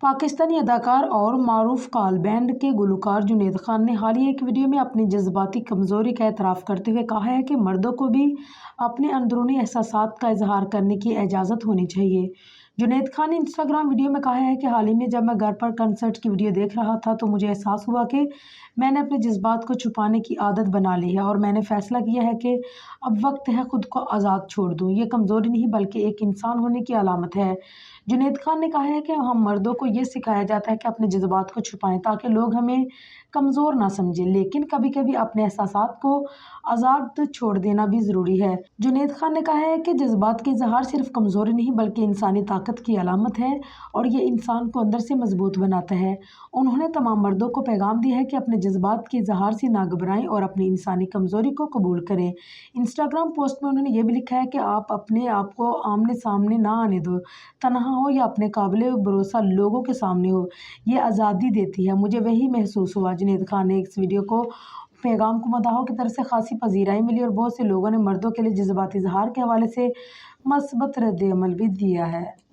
پاکستانی اداکار اور معروف کال بینڈ کے گلوکار جنید خان نے حالیہ ایک ویڈیو میں اپنی جذباتی کمزوری کا اعتراف کرتے ہوئے کہا ہے کہ مردوں کو بھی اپنے اندرونی احساسات کا اظہار کرنے کی اجازت ہونی چاہیے۔ جنید خان نے انسٹاگرام ویڈیو میں کہا ہے کہ حال ہی میں جب میں گھر پر کنسرٹ کی ویڈیو دیکھ رہا تھا تو مجھے احساس ہوا کہ میں نے اپنے جذبات کو چھپانے کی عادت بنا لی ہے اور میں نے فیصلہ کیا ہے کہ اب وقت ہے خود کو آزاد چھوڑ دوں۔ یہ کمزوری نہیں بلکہ ایک انسان ہونے کی علامت ہے۔ جنید خان نے کہا ہے کہ ہم مردوں کو یہ سکھایا جاتا ہے کہ اپنے جذبات کو چھپائیں تاکہ لوگ ہمیں کمزور نہ سمجھیں، لیکن کبھی کبھی اپنے احساسات کو آزاد چھوڑ دینا بھی ضروری ہے۔ جنید خان نے کہا ہے کہ جذبات کا اظہار صرف کمزوری نہیں بلکہ انسانی طاقت کی علامت ہے اور یہ انسان کو اندر سے مضبوط بناتا ہے۔ انہوں نے تمام مردوں کو پیغام دیا ہے کہ اپنے جذبات کے اظہار سے نہ گھبرائیں اور اپنی انسانی کمزوری کو قبول کریں۔ انسٹاگرام پوسٹ میں انہوں نے یہ بھی لکھا ہے کہ آپ اپنے آپ کو آمنے سامنے نہ آنے دو، تنہا ہو یا اپنے قابل بھروسہ لوگوں کے سامنے ہو، یہ آزادی دیتی ہے۔ مجھے وہی محسوس ہوا۔ جنید خان نے اس ویڈیو کو پیغام کو مداحوں کی طرف سے خاصی پذیرائی ملی اور بہت سے لوگوں نے مردوں کے لیے جذباتی اظہار کے حوالے سے مثبت رد عمل بھی دیا ہے۔